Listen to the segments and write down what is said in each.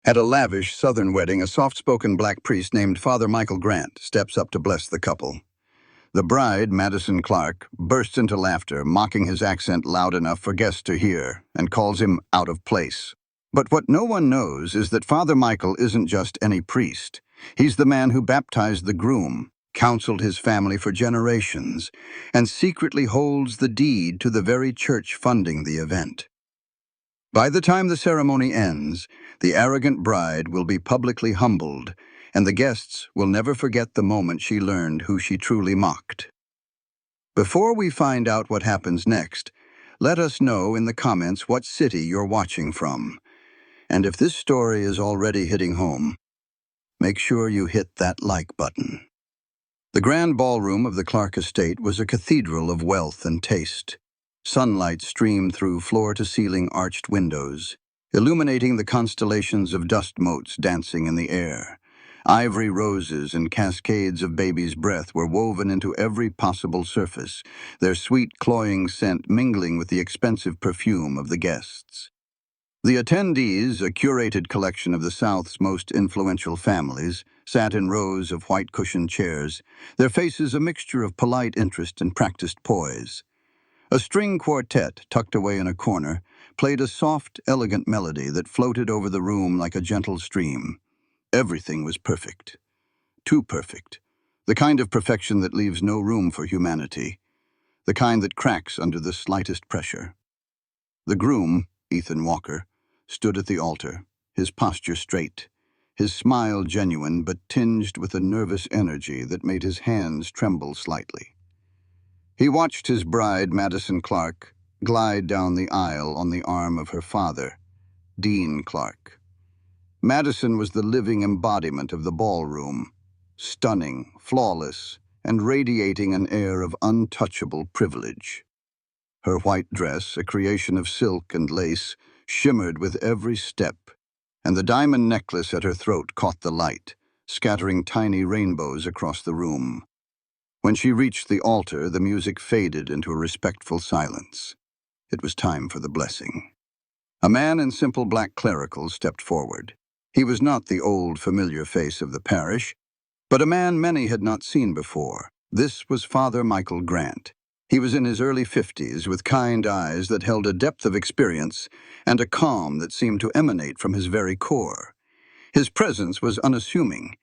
At a lavish Southern wedding, a soft-spoken black priest named Father Michael Grant steps up to bless the couple. The bride, Madison Clark, bursts into laughter, mocking his accent loud enough for guests to hear, and calls him out of place. But what no one knows is that Father Michael isn't just any priest. He's the man who baptized the groom, counseled his family for generations, and secretly holds the deed to the very church funding the event. By the time the ceremony ends, the arrogant bride will be publicly humbled, and the guests will never forget the moment she learned who she truly mocked. Before we find out what happens next, let us know in the comments what city you're watching from. And if this story is already hitting home, make sure you hit that like button. The grand ballroom of the Clark estate was a cathedral of wealth and taste. Sunlight streamed through floor-to-ceiling arched windows, illuminating the constellations of dust motes dancing in the air. Ivory roses and cascades of baby's breath were woven into every possible surface, their sweet, cloying scent mingling with the expensive perfume of the guests. The attendees, a curated collection of the South's most influential families, sat in rows of white-cushioned chairs, their faces a mixture of polite interest and practiced poise. A string quartet, tucked away in a corner, played a soft, elegant melody that floated over the room like a gentle stream. Everything was perfect. Too perfect. The kind of perfection that leaves no room for humanity. The kind that cracks under the slightest pressure. The groom, Ethan Walker, stood at the altar, his posture straight, his smile genuine but tinged with a nervous energy that made his hands tremble slightly. He watched his bride, Madison Clark, glide down the aisle on the arm of her father, Dean Clark. Madison was the living embodiment of the ballroom, stunning, flawless, and radiating an air of untouchable privilege. Her white dress, a creation of silk and lace, shimmered with every step, and the diamond necklace at her throat caught the light, scattering tiny rainbows across the room. When she reached the altar, the music faded into a respectful silence. It was time for the blessing. A man in simple black clericals stepped forward. He was not the old, familiar face of the parish, but a man many had not seen before. This was Father Michael Grant. He was in his early 50s, with kind eyes that held a depth of experience and a calm that seemed to emanate from his very core. His presence was unassuming,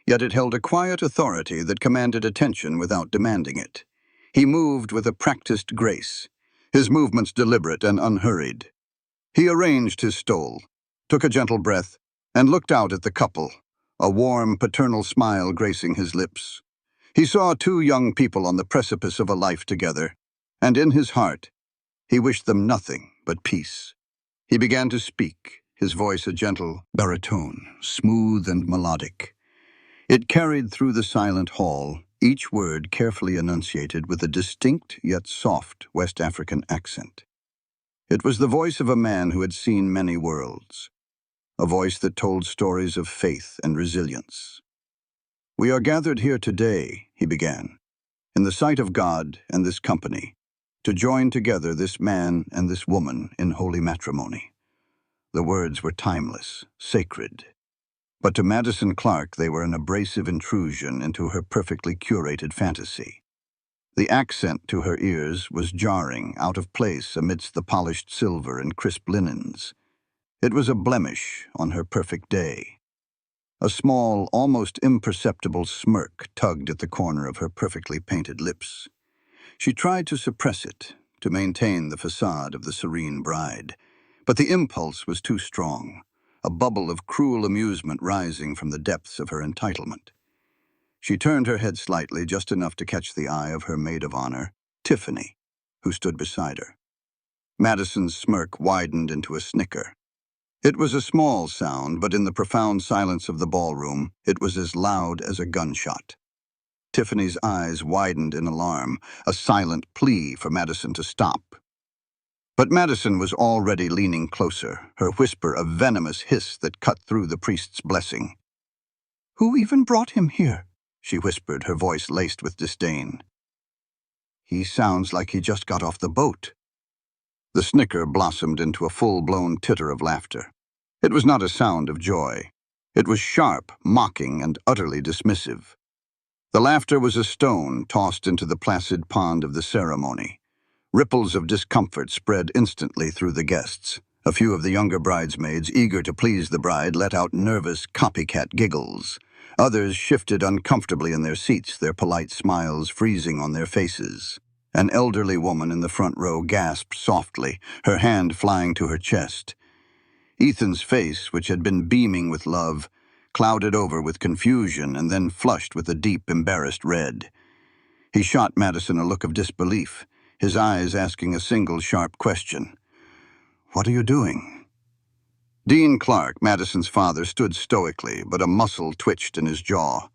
yet it held a quiet authority that commanded attention without demanding it. He moved with a practiced grace, his movements deliberate and unhurried. He arranged his stole, took a gentle breath, and looked out at the couple, a warm, paternal smile gracing his lips. He saw two young people on the precipice of a life together, and in his heart, he wished them nothing but peace. He began to speak, his voice a gentle baritone, smooth and melodic. It carried through the silent hall, each word carefully enunciated with a distinct yet soft West African accent. It was the voice of a man who had seen many worlds, a voice that told stories of faith and resilience. "We are gathered here today," he began, "in the sight of God and this company, to join together this man and this woman in holy matrimony." The words were timeless, sacred. But to Madison Clark, they were an abrasive intrusion into her perfectly curated fantasy. The accent to her ears was jarring, out of place amidst the polished silver and crisp linens. It was a blemish on her perfect day. A small, almost imperceptible smirk tugged at the corner of her perfectly painted lips. She tried to suppress it, to maintain the facade of the serene bride, but the impulse was too strong, a bubble of cruel amusement rising from the depths of her entitlement. She turned her head slightly, just enough to catch the eye of her maid of honor, Tiffany, who stood beside her. Madison's smirk widened into a snicker. It was a small sound, but in the profound silence of the ballroom, it was as loud as a gunshot. Tiffany's eyes widened in alarm, a silent plea for Madison to stop. But Madison was already leaning closer, her whisper a venomous hiss that cut through the priest's blessing. "Who even brought him here?" she whispered, her voice laced with disdain. "He sounds like he just got off the boat." The snicker blossomed into a full-blown titter of laughter. It was not a sound of joy. It was sharp, mocking, and utterly dismissive. The laughter was a stone tossed into the placid pond of the ceremony. Ripples of discomfort spread instantly through the guests. A few of the younger bridesmaids, eager to please the bride, let out nervous copycat giggles. Others shifted uncomfortably in their seats, their polite smiles freezing on their faces. An elderly woman in the front row gasped softly, her hand flying to her chest. Ethan's face, which had been beaming with love, clouded over with confusion and then flushed with a deep, embarrassed red. He shot Madison a look of disbelief, his eyes asking a single sharp question. "What are you doing?" Dean Clark, Madison's father, stood stoically, but a muscle twitched in his jaw.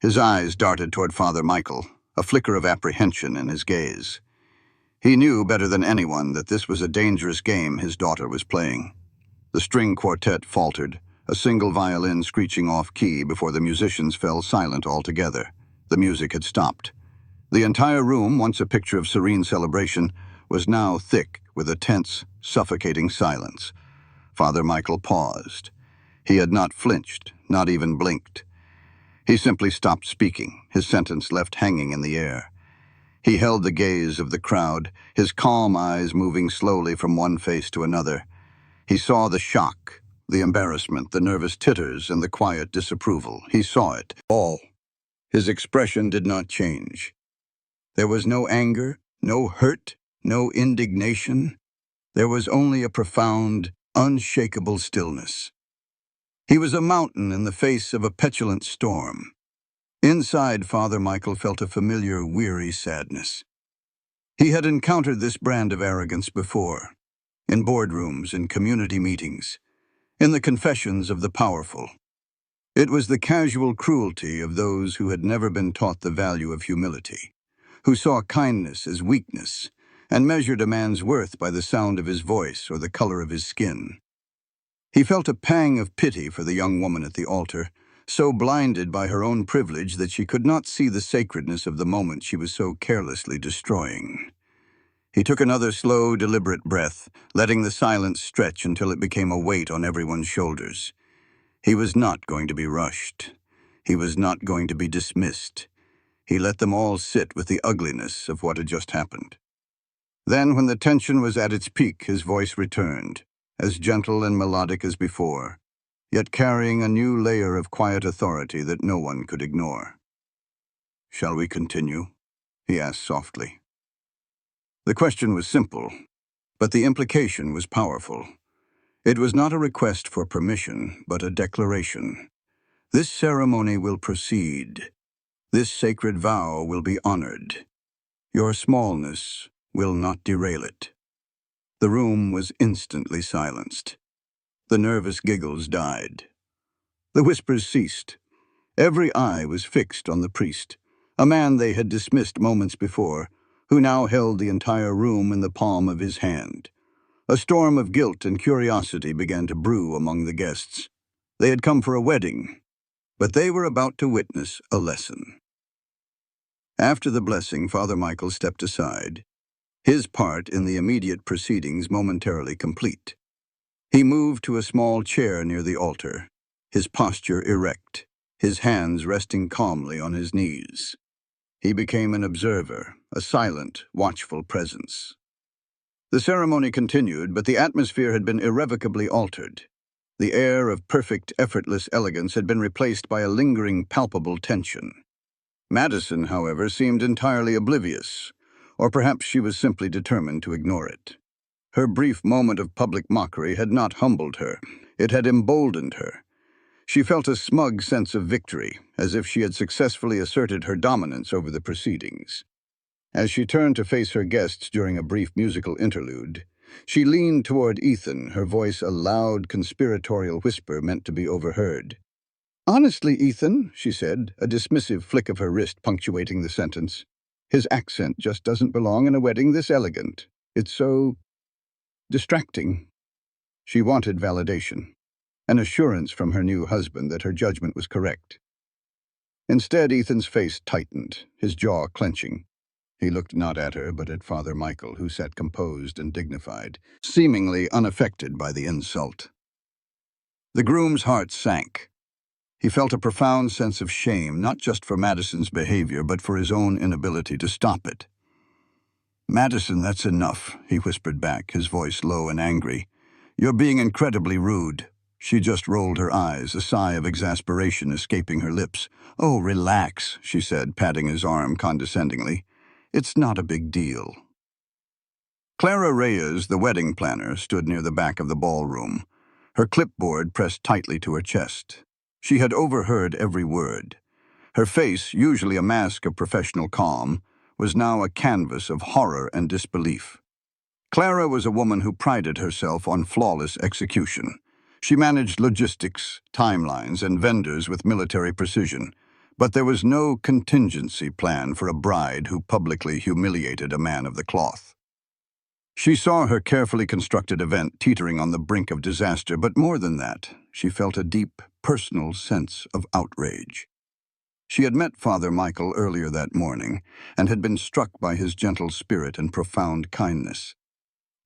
His eyes darted toward Father Michael, a flicker of apprehension in his gaze. He knew better than anyone that this was a dangerous game his daughter was playing. The string quartet faltered, a single violin screeching off-key before the musicians fell silent altogether. The music had stopped. The entire room, once a picture of serene celebration, was now thick with a tense, suffocating silence. Father Michael paused. He had not flinched, not even blinked. He simply stopped speaking, his sentence left hanging in the air. He held the gaze of the crowd, his calm eyes moving slowly from one face to another. He saw the shock, the embarrassment, the nervous titters, and the quiet disapproval. He saw it all. His expression did not change. There was no anger, no hurt, no indignation. There was only a profound, unshakable stillness. He was a mountain in the face of a petulant storm. Inside, Father Michael felt a familiar, weary sadness. He had encountered this brand of arrogance before, in boardrooms, in community meetings, in the confessions of the powerful. It was the casual cruelty of those who had never been taught the value of humility, who saw kindness as weakness, and measured a man's worth by the sound of his voice or the color of his skin. He felt a pang of pity for the young woman at the altar, so blinded by her own privilege that she could not see the sacredness of the moment she was so carelessly destroying. He took another slow, deliberate breath, letting the silence stretch until it became a weight on everyone's shoulders. He was not going to be rushed. He was not going to be dismissed. He let them all sit with the ugliness of what had just happened. Then, when the tension was at its peak, his voice returned, as gentle and melodic as before, yet carrying a new layer of quiet authority that no one could ignore. "Shall we continue?" he asked softly. The question was simple, but the implication was powerful. It was not a request for permission, but a declaration. This ceremony will proceed. This sacred vow will be honored. Your smallness will not derail it. The room was instantly silenced. The nervous giggles died. The whispers ceased. Every eye was fixed on the priest, a man they had dismissed moments before, who now held the entire room in the palm of his hand. A storm of guilt and curiosity began to brew among the guests. They had come for a wedding, but they were about to witness a lesson. After the blessing, Father Michael stepped aside, his part in the immediate proceedings momentarily complete. He moved to a small chair near the altar, his posture erect, his hands resting calmly on his knees. He became an observer, a silent, watchful presence. The ceremony continued, but the atmosphere had been irrevocably altered. The air of perfect, effortless elegance had been replaced by a lingering, palpable tension. Madison, however, seemed entirely oblivious, or perhaps she was simply determined to ignore it. Her brief moment of public mockery had not humbled her, it had emboldened her. She felt a smug sense of victory, as if she had successfully asserted her dominance over the proceedings. As she turned to face her guests during a brief musical interlude, she leaned toward Ethan, her voice a loud, conspiratorial whisper meant to be overheard. "Honestly, Ethan," she said, a dismissive flick of her wrist punctuating the sentence, "his accent just doesn't belong in a wedding this elegant. It's so distracting." She wanted validation, an assurance from her new husband that her judgment was correct. Instead, Ethan's face tightened, his jaw clenching. He looked not at her, but at Father Michael, who sat composed and dignified, seemingly unaffected by the insult. The groom's heart sank. He felt a profound sense of shame, not just for Madison's behavior, but for his own inability to stop it. "Madison, that's enough," he whispered back, his voice low and angry. "You're being incredibly rude." She just rolled her eyes, a sigh of exasperation escaping her lips. "Oh, relax," she said, patting his arm condescendingly. "It's not a big deal." Clara Reyes, the wedding planner, stood near the back of the ballroom, her clipboard pressed tightly to her chest. She had overheard every word. Her face, usually a mask of professional calm, was now a canvas of horror and disbelief. Clara was a woman who prided herself on flawless execution. She managed logistics, timelines, and vendors with military precision, but there was no contingency plan for a bride who publicly humiliated a man of the cloth. She saw her carefully constructed event teetering on the brink of disaster, but more than that, she felt a deep, personal sense of outrage. She had met Father Michael earlier that morning and had been struck by his gentle spirit and profound kindness.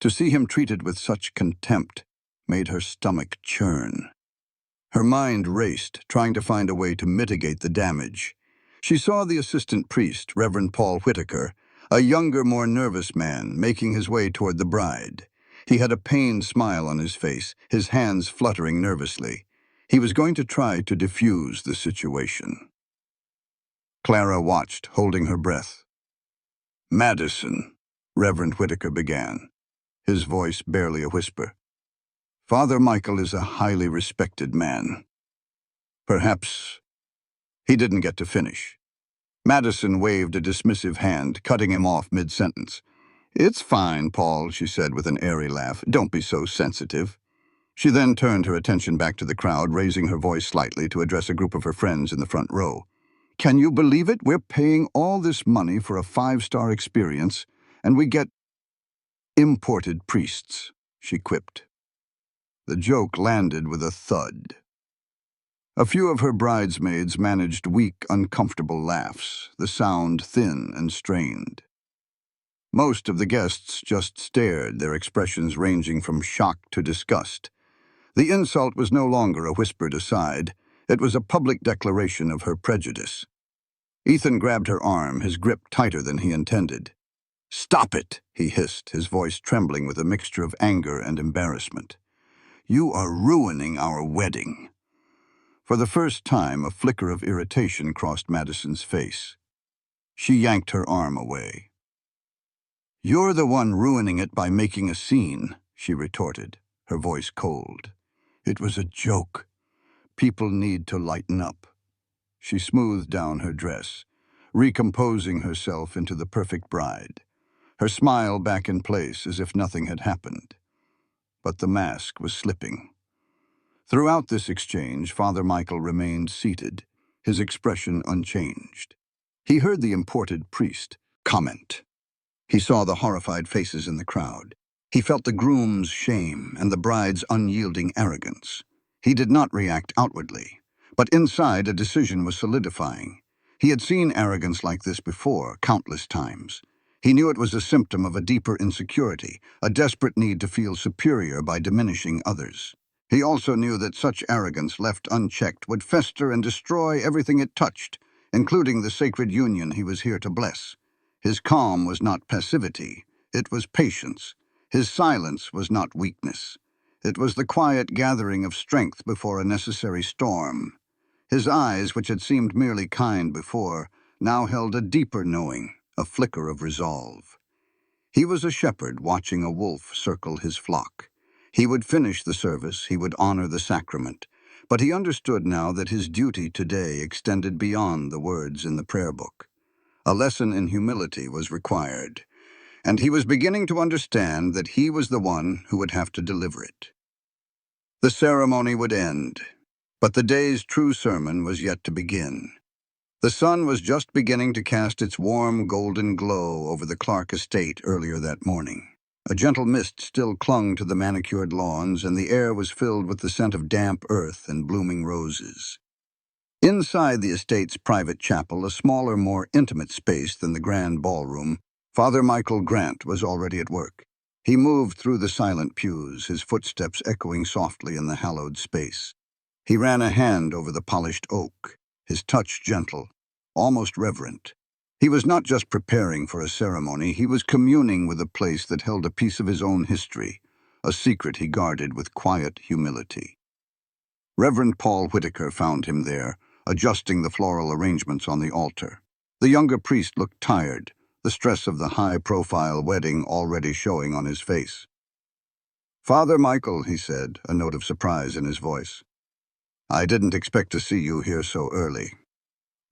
To see him treated with such contempt made her stomach churn. Her mind raced, trying to find a way to mitigate the damage. She saw the assistant priest, Reverend Paul Whitaker, a younger, more nervous man, making his way toward the bride. He had a pained smile on his face, his hands fluttering nervously. He was going to try to defuse the situation. Clara watched, holding her breath. "Madison," Reverend Whitaker began, his voice barely a whisper. "Father Michael is a highly respected man. Perhaps—" He didn't get to finish. Madison waved a dismissive hand, cutting him off mid-sentence. "It's fine, Paul," she said with an airy laugh. "Don't be so sensitive." She then turned her attention back to the crowd, raising her voice slightly to address a group of her friends in the front row. "Can you believe it? We're paying all this money for a 5-star experience, and we get imported priests," she quipped. The joke landed with a thud. A few of her bridesmaids managed weak, uncomfortable laughs, the sound thin and strained. Most of the guests just stared, their expressions ranging from shock to disgust. The insult was no longer a whispered aside. It was a public declaration of her prejudice. Ethan grabbed her arm, his grip tighter than he intended. "Stop it," he hissed, his voice trembling with a mixture of anger and embarrassment. "You are ruining our wedding." For the first time, a flicker of irritation crossed Madison's face. She yanked her arm away. "You're the one ruining it by making a scene," she retorted, her voice cold. "It was a joke. People need to lighten up." She smoothed down her dress, recomposing herself into the perfect bride, her smile back in place as if nothing had happened. But the mask was slipping. Throughout this exchange, Father Michael remained seated, his expression unchanged. He heard the imported priest comment. He saw the horrified faces in the crowd. He felt the groom's shame and the bride's unyielding arrogance. He did not react outwardly, but inside a decision was solidifying. He had seen arrogance like this before, countless times. He knew it was a symptom of a deeper insecurity, a desperate need to feel superior by diminishing others. He also knew that such arrogance left unchecked would fester and destroy everything it touched, including the sacred union he was here to bless. His calm was not passivity, it was patience. His silence was not weakness. It was the quiet gathering of strength before a necessary storm. His eyes, which had seemed merely kind before, now held a deeper knowing, a flicker of resolve. He was a shepherd watching a wolf circle his flock. He would finish the service, he would honor the sacrament, but he understood now that his duty today extended beyond the words in the prayer book. A lesson in humility was required, and he was beginning to understand that he was the one who would have to deliver it. The ceremony would end, but the day's true sermon was yet to begin. The sun was just beginning to cast its warm golden glow over the Clark estate earlier that morning. A gentle mist still clung to the manicured lawns, and the air was filled with the scent of damp earth and blooming roses. Inside the estate's private chapel, a smaller, more intimate space than the grand ballroom, Father Michael Grant was already at work. He moved through the silent pews, his footsteps echoing softly in the hallowed space. He ran a hand over the polished oak, his touch gentle, almost reverent. He was not just preparing for a ceremony, he was communing with a place that held a piece of his own history, a secret he guarded with quiet humility. Reverend Paul Whitaker found him there, adjusting the floral arrangements on the altar. The younger priest looked tired, the stress of the high-profile wedding already showing on his face. "Father Michael," he said, a note of surprise in his voice. "I didn't expect to see you here so early.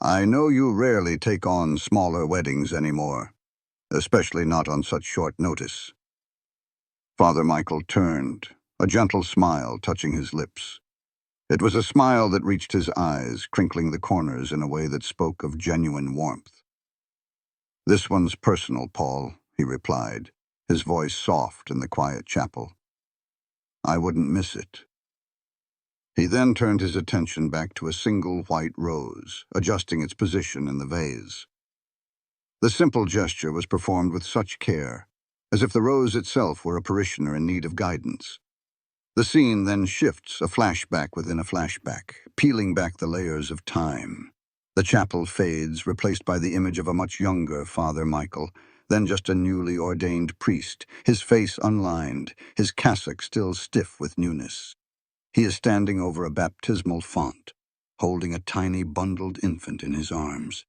I know you rarely take on smaller weddings anymore, especially not on such short notice." Father Michael turned, a gentle smile touching his lips. It was a smile that reached his eyes, crinkling the corners in a way that spoke of genuine warmth. "This one's personal, Paul," he replied, his voice soft in the quiet chapel. "I wouldn't miss it." He then turned his attention back to a single white rose, adjusting its position in the vase. The simple gesture was performed with such care, as if the rose itself were a parishioner in need of guidance. The scene then shifts, a flashback within a flashback, peeling back the layers of time. The chapel fades, replaced by the image of a much younger Father Michael, then just a newly ordained priest, his face unlined, his cassock still stiff with newness. He is standing over a baptismal font, holding a tiny bundled infant in his arms.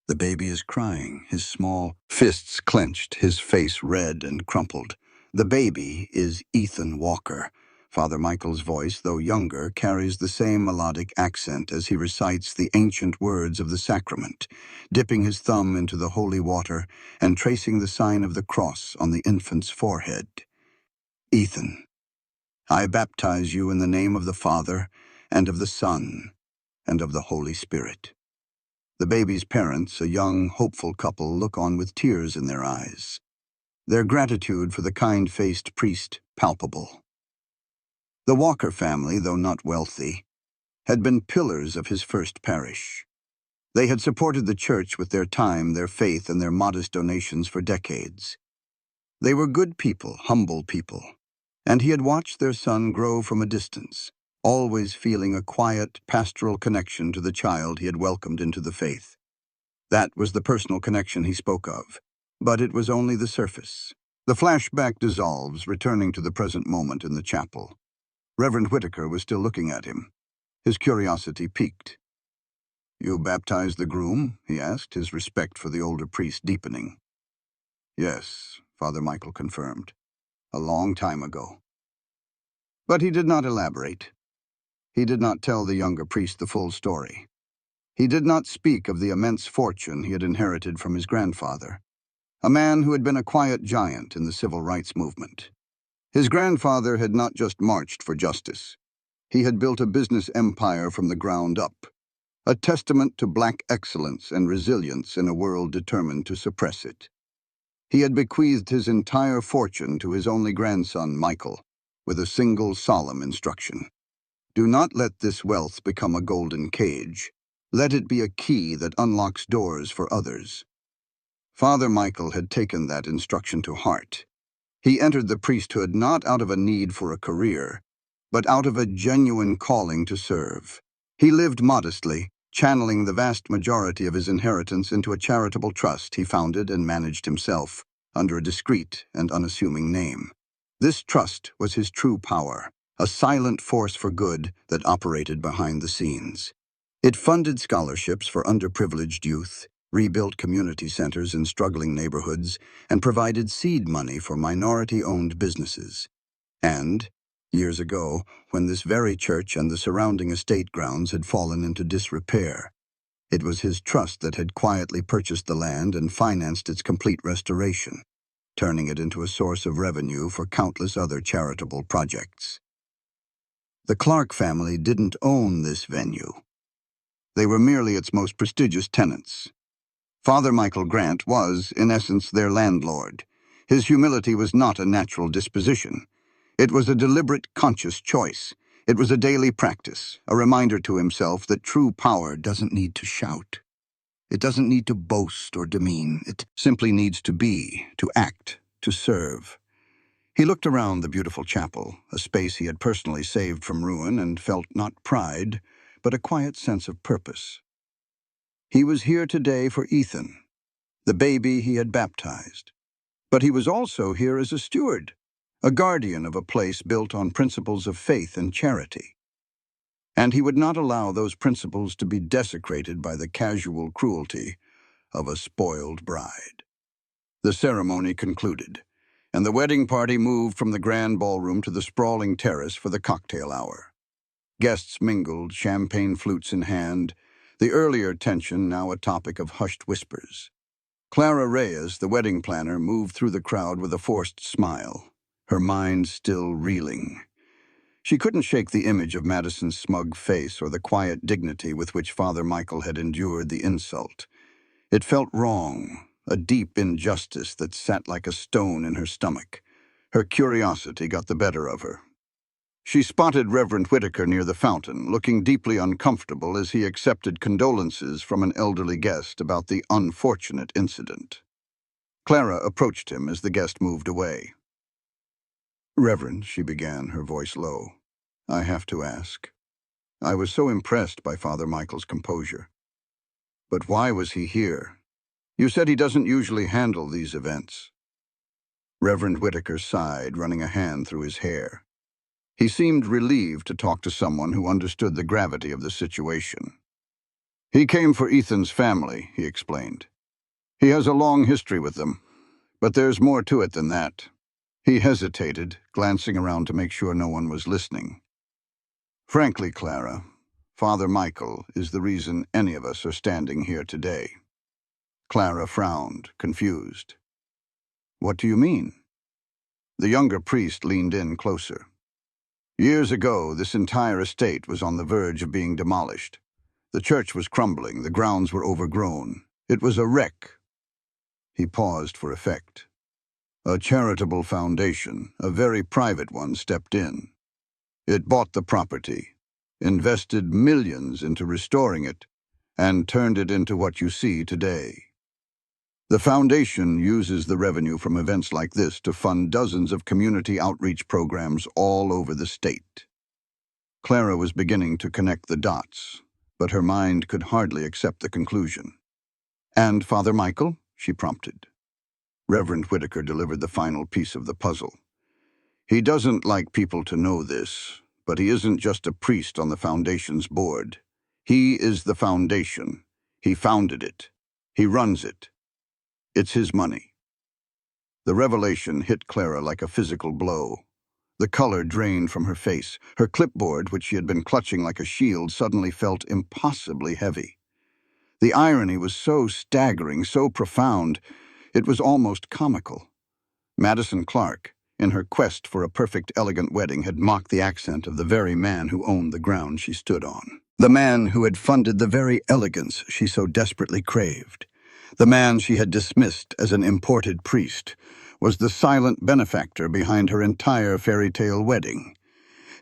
The baby is crying, his small fists clenched, his face red and crumpled. The baby is Ethan Walker. Father Michael's voice, though younger, carries the same melodic accent as he recites the ancient words of the sacrament, dipping his thumb into the holy water and tracing the sign of the cross on the infant's forehead. "Ethan, I baptize you in the name of the Father, and of the Son, and of the Holy Spirit." The baby's parents, a young, hopeful couple, look on with tears in their eyes, their gratitude for the kind-faced priest palpable. The Walker family, though not wealthy, had been pillars of his first parish. They had supported the church with their time, their faith, and their modest donations for decades. They were good people, humble people, and he had watched their son grow from a distance, always feeling a quiet, pastoral connection to the child he had welcomed into the faith. That was the personal connection he spoke of, but it was only the surface. The flashback dissolves, returning to the present moment in the chapel. Reverend Whitaker was still looking at him. His curiosity piqued. "You baptized the groom?" he asked, his respect for the older priest deepening. "Yes," Father Michael confirmed. "A long time ago." But he did not elaborate. He did not tell the younger priest the full story. He did not speak of the immense fortune he had inherited from his grandfather, a man who had been a quiet giant in the civil rights movement. His grandfather had not just marched for justice. He had built a business empire from the ground up, a testament to black excellence and resilience in a world determined to suppress it. He had bequeathed his entire fortune to his only grandson, Michael, with a single solemn instruction. "Do not let this wealth become a golden cage. Let it be a key that unlocks doors for others." Father Michael had taken that instruction to heart. He entered the priesthood not out of a need for a career, but out of a genuine calling to serve. He lived modestly, channeling the vast majority of his inheritance into a charitable trust he founded and managed himself, under a discreet and unassuming name. This trust was his true power, a silent force for good that operated behind the scenes. It funded scholarships for underprivileged youth, rebuilt community centers in struggling neighborhoods, and provided seed money for minority-owned businesses. And, years ago, when this very church and the surrounding estate grounds had fallen into disrepair, it was his trust that had quietly purchased the land and financed its complete restoration, turning it into a source of revenue for countless other charitable projects. The Clark family didn't own this venue. They were merely its most prestigious tenants. Father Michael Grant was, in essence, their landlord. His humility was not a natural disposition. It was a deliberate, conscious choice. It was a daily practice, a reminder to himself that true power doesn't need to shout. It doesn't need to boast or demean. It simply needs to be, to act, to serve. He looked around the beautiful chapel, a space he had personally saved from ruin, and felt not pride, but a quiet sense of purpose. He was here today for Ethan, the baby he had baptized. But he was also here as a steward, a guardian of a place built on principles of faith and charity. And he would not allow those principles to be desecrated by the casual cruelty of a spoiled bride. The ceremony concluded, and the wedding party moved from the grand ballroom to the sprawling terrace for the cocktail hour. Guests mingled, champagne flutes in hand, the earlier tension now a topic of hushed whispers. Clara Reyes, the wedding planner, moved through the crowd with a forced smile, her mind still reeling. She couldn't shake the image of Madison's smug face or the quiet dignity with which Father Michael had endured the insult. It felt wrong, a deep injustice that sat like a stone in her stomach. Her curiosity got the better of her. She spotted Reverend Whitaker near the fountain, looking deeply uncomfortable as he accepted condolences from an elderly guest about the unfortunate incident. Clara approached him as the guest moved away. "Reverend," she began, her voice low, "I have to ask. I was so impressed by Father Michael's composure. But why was he here? You said he doesn't usually handle these events." Reverend Whitaker sighed, running a hand through his hair. He seemed relieved to talk to someone who understood the gravity of the situation. "He came for Ethan's family," he explained. "He has a long history with them, but there's more to it than that." He hesitated, glancing around to make sure no one was listening. "Frankly, Clara, Father Michael is the reason any of us are standing here today." Clara frowned, confused. "What do you mean?" The younger priest leaned in closer. "Years ago, this entire estate was on the verge of being demolished. The church was crumbling, the grounds were overgrown. It was a wreck." He paused for effect. "A charitable foundation, a very private one, stepped in. It bought the property, invested millions into restoring it, and turned it into what you see today. The foundation uses the revenue from events like this to fund dozens of community outreach programs all over the state." Clara was beginning to connect the dots, but her mind could hardly accept the conclusion. "And Father Michael?" she prompted. Reverend Whitaker delivered the final piece of the puzzle. "He doesn't like people to know this, but he isn't just a priest on the foundation's board. He is the foundation. He founded it. He runs it. It's his money." The revelation hit Clara like a physical blow. The color drained from her face. Her clipboard, which she had been clutching like a shield, suddenly felt impossibly heavy. The irony was so staggering, so profound, it was almost comical. Madison Clark, in her quest for a perfect, elegant wedding, had mocked the accent of the very man who owned the ground she stood on. The man who had funded the very elegance she so desperately craved. The man she had dismissed as an imported priest was the silent benefactor behind her entire fairy tale wedding.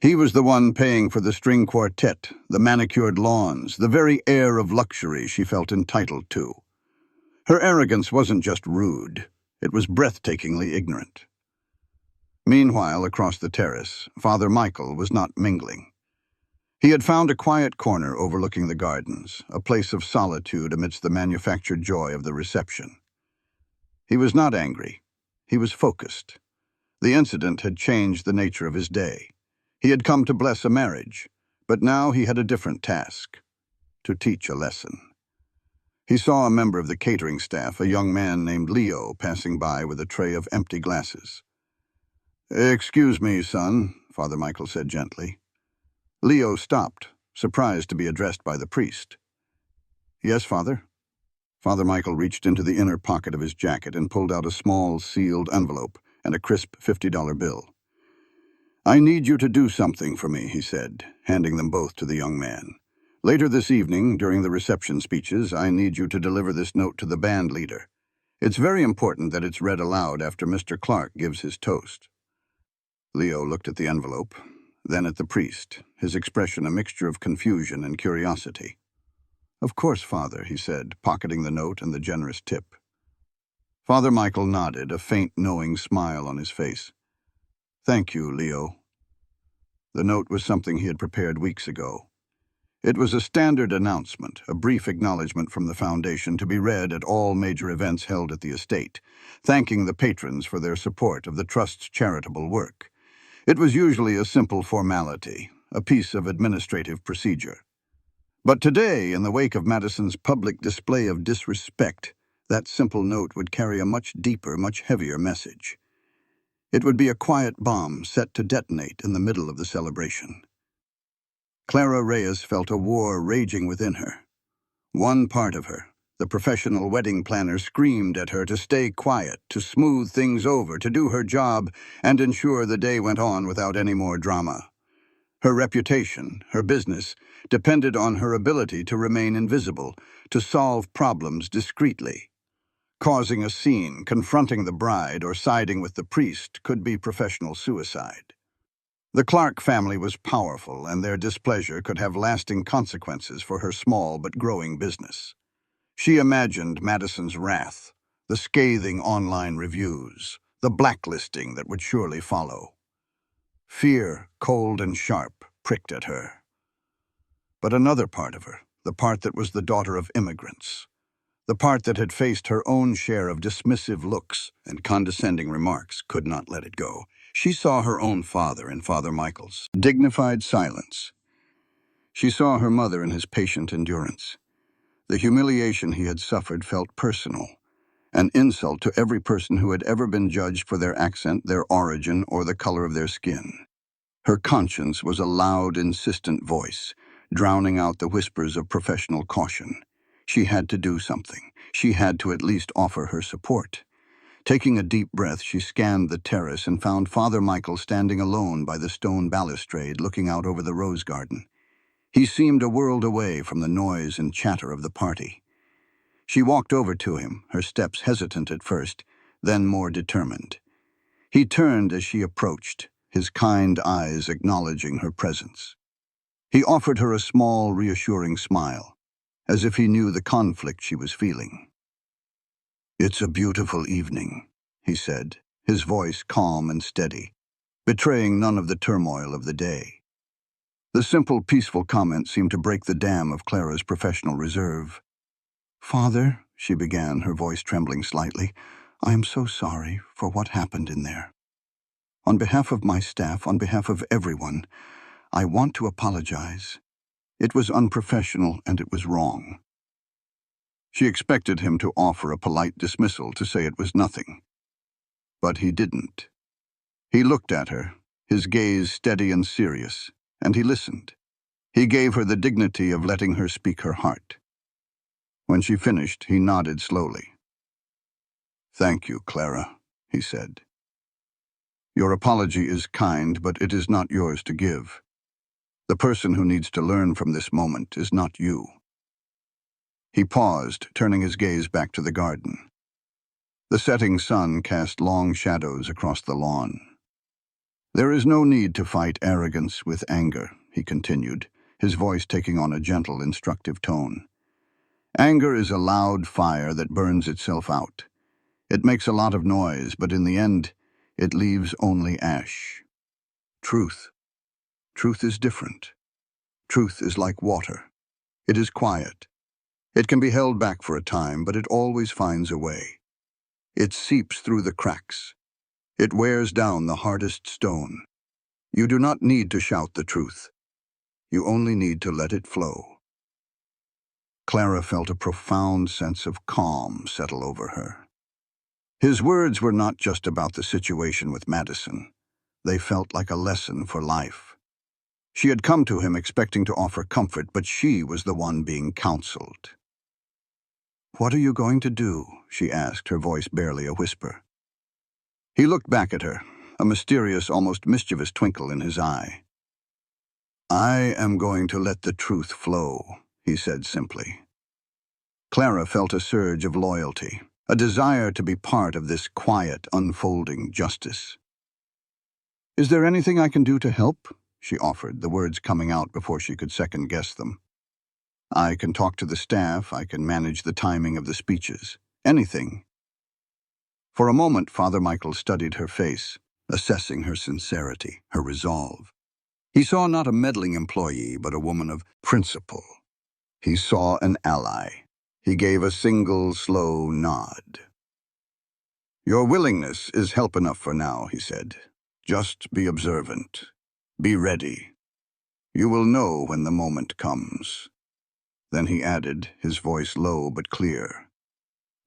He was the one paying for the string quartet, the manicured lawns, the very air of luxury she felt entitled to. Her arrogance wasn't just rude, it was breathtakingly ignorant. Meanwhile, across the terrace, Father Michael was not mingling. He had found a quiet corner overlooking the gardens, a place of solitude amidst the manufactured joy of the reception. He was not angry. He was focused. The incident had changed the nature of his day. He had come to bless a marriage, but now he had a different task: to teach a lesson. He saw a member of the catering staff, a young man named Leo, passing by with a tray of empty glasses. "Excuse me, son," Father Michael said gently. Leo stopped, surprised to be addressed by the priest. "Yes, Father?" Father Michael reached into the inner pocket of his jacket and pulled out a small, sealed envelope and a crisp $50 bill. "I need you to do something for me," he said, handing them both to the young man. "Later this evening, during the reception speeches, I need you to deliver this note to the band leader. It's very important that it's read aloud after Mr. Clark gives his toast." Leo looked at the envelope, then at the priest, his expression a mixture of confusion and curiosity. "Of course, Father," he said, pocketing the note and the generous tip. Father Michael nodded, a faint, knowing smile on his face. Thank you, Leo. The note was something he had prepared weeks ago. It was a standard announcement, a brief acknowledgement from the Foundation to be read at all major events held at the estate, thanking the patrons for their support of the Trust's charitable work. It was usually a simple formality, a piece of administrative procedure. But today, in the wake of Madison's public display of disrespect, that simple note would carry a much deeper, much heavier message. It would be a quiet bomb set to detonate in the middle of the celebration. Clara Reyes felt a war raging within her. One part of her, the professional wedding planner, screamed at her to stay quiet, to smooth things over, to do her job, and ensure the day went on without any more drama. Her reputation, her business, depended on her ability to remain invisible, to solve problems discreetly. Causing a scene, confronting the bride, or siding with the priest could be professional suicide. The Clark family was powerful, and their displeasure could have lasting consequences for her small but growing business. She imagined Madison's wrath, the scathing online reviews, the blacklisting that would surely follow. Fear, cold and sharp, pricked at her. But another part of her, the part that was the daughter of immigrants, the part that had faced her own share of dismissive looks and condescending remarks, could not let it go. She saw her own father in Father Michael's dignified silence. She saw her mother in his patient endurance. The humiliation he had suffered felt personal, an insult to every person who had ever been judged for their accent, their origin, or the color of their skin. Her conscience was a loud, insistent voice, drowning out the whispers of professional caution. She had to do something. She had to at least offer her support. Taking a deep breath, she scanned the terrace and found Father Michael standing alone by the stone balustrade, looking out over the rose garden. He seemed a world away from the noise and chatter of the party. She walked over to him, her steps hesitant at first, then more determined. He turned as she approached, his kind eyes acknowledging her presence. He offered her a small, reassuring smile, as if he knew the conflict she was feeling. "It's a beautiful evening," he said, his voice calm and steady, betraying none of the turmoil of the day. The simple, peaceful comment seemed to break the dam of Clara's professional reserve. "Father," she began, her voice trembling slightly, "I am so sorry for what happened in there. On behalf of my staff, on behalf of everyone, I want to apologize. It was unprofessional and it was wrong." She expected him to offer a polite dismissal, to say it was nothing. But he didn't. He looked at her, his gaze steady and serious, and he listened. He gave her the dignity of letting her speak her heart. When she finished, he nodded slowly. "Thank you, Clara," he said. "Your apology is kind, but it is not yours to give. The person who needs to learn from this moment is not you." He paused, turning his gaze back to the garden. The setting sun cast long shadows across the lawn. "There is no need to fight arrogance with anger," he continued, his voice taking on a gentle, instructive tone. "Anger is a loud fire that burns itself out. It makes a lot of noise, but in the end, it leaves only ash. Truth is different. Truth is like water. It is quiet. It can be held back for a time, but it always finds a way. It seeps through the cracks. It wears down the hardest stone. You do not need to shout the truth. You only need to let it flow." Clara felt a profound sense of calm settle over her. His words were not just about the situation with Madison. They felt like a lesson for life. She had come to him expecting to offer comfort, but she was the one being counseled. "What are you going to do?" she asked, her voice barely a whisper. He looked back at her, a mysterious, almost mischievous twinkle in his eye. "I am going to let the truth flow," he said simply. Clara felt a surge of loyalty, a desire to be part of this quiet, unfolding justice. "Is there anything I can do to help?" she offered, the words coming out before she could second-guess them. "I can talk to the staff, I can manage the timing of the speeches. Anything." For a moment, Father Michael studied her face, assessing her sincerity, her resolve. He saw not a meddling employee, but a woman of principle. He saw an ally. He gave a single, slow nod. "Your willingness is help enough for now," he said. "Just be observant. Be ready. You will know when the moment comes." Then he added, his voice low but clear,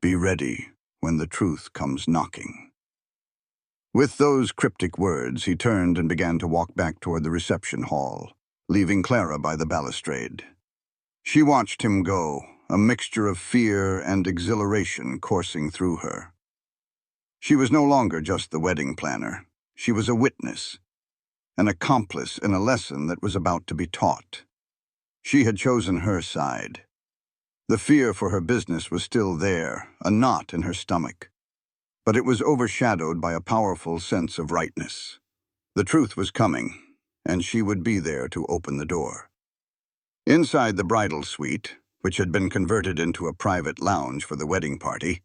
"Be ready when the truth comes knocking." With those cryptic words, he turned and began to walk back toward the reception hall, leaving Clara by the balustrade. She watched him go, a mixture of fear and exhilaration coursing through her. She was no longer just the wedding planner. She was a witness, an accomplice in a lesson that was about to be taught. She had chosen her side. The fear for her business was still there, a knot in her stomach. But it was overshadowed by a powerful sense of rightness. The truth was coming, and she would be there to open the door. Inside the bridal suite, which had been converted into a private lounge for the wedding party,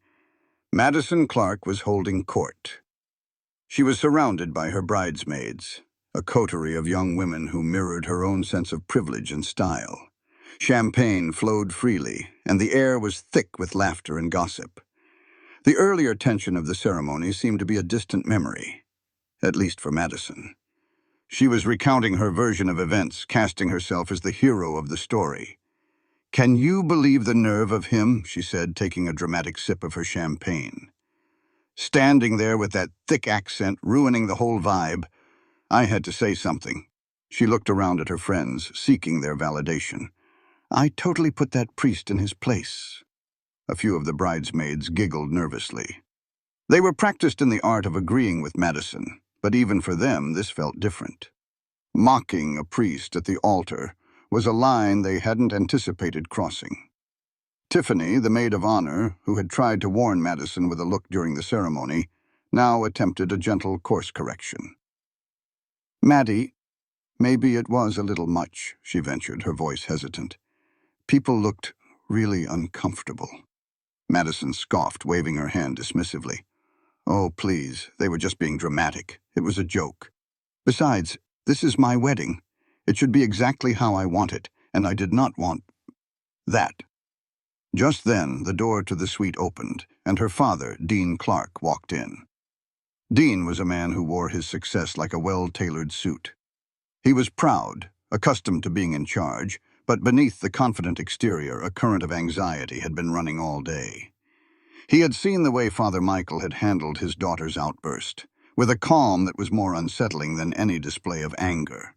Madison Clark was holding court. She was surrounded by her bridesmaids, a coterie of young women who mirrored her own sense of privilege and style. Champagne flowed freely, and the air was thick with laughter and gossip. The earlier tension of the ceremony seemed to be a distant memory, at least for Madison. She was recounting her version of events, casting herself as the hero of the story. "Can you believe the nerve of him?" she said, taking a dramatic sip of her champagne. "Standing there with that thick accent, ruining the whole vibe. I had to say something." She looked around at her friends, seeking their validation. "I totally put that priest in his place." A few of the bridesmaids giggled nervously. They were practiced in the art of agreeing with Madison, but even for them this felt different. Mocking a priest at the altar was a line they hadn't anticipated crossing. Tiffany, the maid of honor, who had tried to warn Madison with a look during the ceremony, now attempted a gentle course correction. "Maddie, maybe it was a little much," she ventured, her voice hesitant. "People looked really uncomfortable." Madison scoffed, waving her hand dismissively. "Oh, please, they were just being dramatic. It was a joke. Besides, this is my wedding. It should be exactly how I want it, and I did not want that." Just then, the door to the suite opened, and her father, Dean Clark, walked in. Dean was a man who wore his success like a well-tailored suit. He was proud, accustomed to being in charge, but beneath the confident exterior, a current of anxiety had been running all day. He had seen the way Father Michael had handled his daughter's outburst, with a calm that was more unsettling than any display of anger.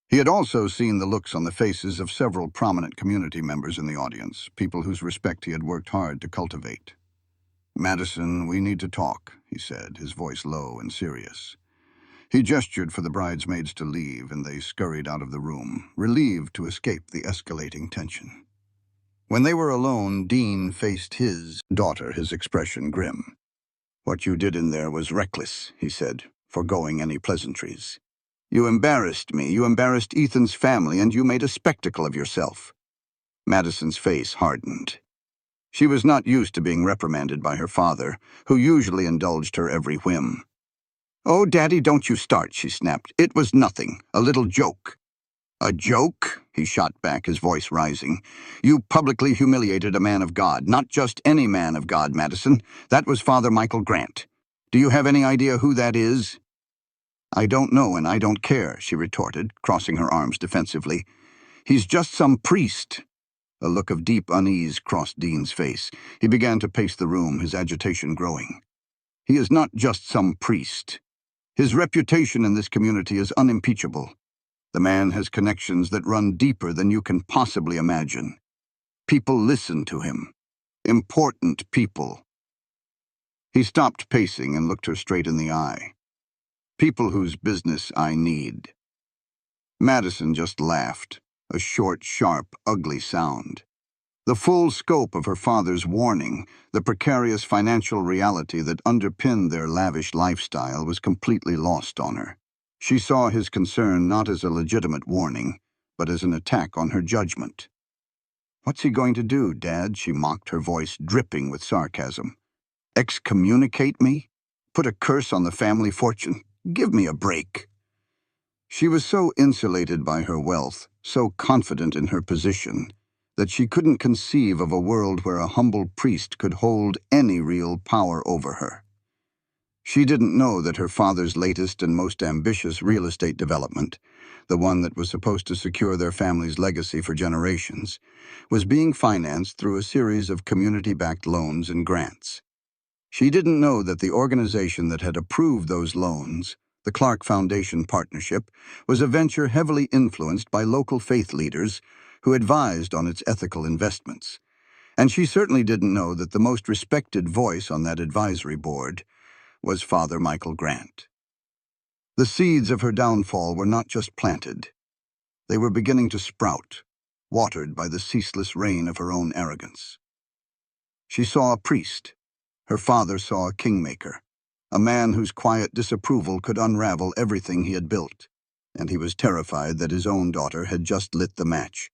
He had also seen the looks on the faces of several prominent community members in the audience, people whose respect he had worked hard to cultivate. "Madison, we need to talk," he said, his voice low and serious. He gestured for the bridesmaids to leave, and they scurried out of the room, relieved to escape the escalating tension. When they were alone, Dean faced his daughter, his expression grim. "What you did in there was reckless," he said, foregoing any pleasantries. "You embarrassed me, you embarrassed Ethan's family, and you made a spectacle of yourself." Madison's face hardened. She was not used to being reprimanded by her father, who usually indulged her every whim. "Oh, Daddy, don't you start," she snapped. "It was nothing, a little joke." "A joke?" he shot back, his voice rising. "You publicly humiliated a man of God, not just any man of God, Madison. That was Father Michael Grant. Do you have any idea who that is?" "I don't know, and I don't care," she retorted, crossing her arms defensively. "He's just some priest." A look of deep unease crossed Dean's face. He began to pace the room, his agitation growing. "He is not just some priest. His reputation in this community is unimpeachable. The man has connections that run deeper than you can possibly imagine. People listen to him. Important people." He stopped pacing and looked her straight in the eye. "People whose business I need." Madison just laughed, a short, sharp, ugly sound. The full scope of her father's warning, the precarious financial reality that underpinned their lavish lifestyle, was completely lost on her. She saw his concern not as a legitimate warning, but as an attack on her judgment. "What's he going to do, Dad?" she mocked, her voice dripping with sarcasm. "Excommunicate me? Put a curse on the family fortune? Give me a break." She was so insulated by her wealth, so confident in her position, that she couldn't conceive of a world where a humble priest could hold any real power over her. She didn't know that her father's latest and most ambitious real estate development, the one that was supposed to secure their family's legacy for generations, was being financed through a series of community-backed loans and grants. She didn't know that the organization that had approved those loans, the Clark Foundation Partnership, was a venture heavily influenced by local faith leaders who advised on its ethical investments. And she certainly didn't know that the most respected voice on that advisory board was Father Michael Grant. The seeds of her downfall were not just planted. They were beginning to sprout, watered by the ceaseless rain of her own arrogance. She saw a priest. Her father saw a kingmaker, a man whose quiet disapproval could unravel everything he had built, and he was terrified that his own daughter had just lit the match.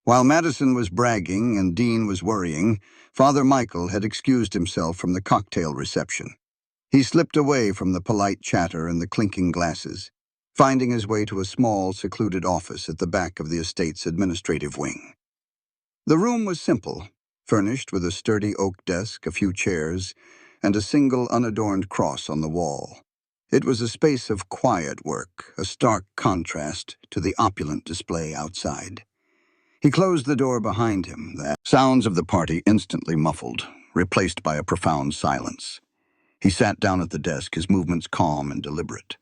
While Madison was bragging and Dean was worrying, Father Michael had excused himself from the cocktail reception. He slipped away from the polite chatter and the clinking glasses, finding his way to a small, secluded office at the back of the estate's administrative wing. The room was simple, furnished with a sturdy oak desk, a few chairs, and a single unadorned cross on the wall. It was a space of quiet work, a stark contrast to the opulent display outside. He closed the door behind him, the sounds of the party instantly muffled, replaced by a profound silence. He sat down at the desk, his movements calm and deliberate.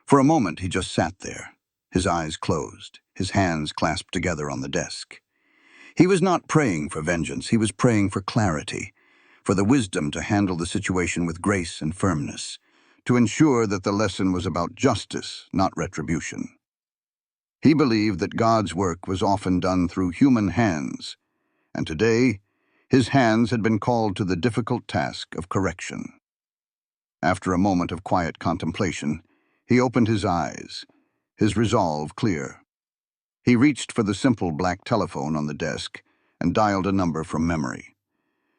For a moment, he just sat there, his eyes closed, his hands clasped together on the desk. He was not praying for vengeance, he was praying for clarity, for the wisdom to handle the situation with grace and firmness, to ensure that the lesson was about justice, not retribution. He believed that God's work was often done through human hands, and today, his hands had been called to the difficult task of correction. After a moment of quiet contemplation, he opened his eyes, his resolve clear. He reached for the simple black telephone on the desk and dialed a number from memory.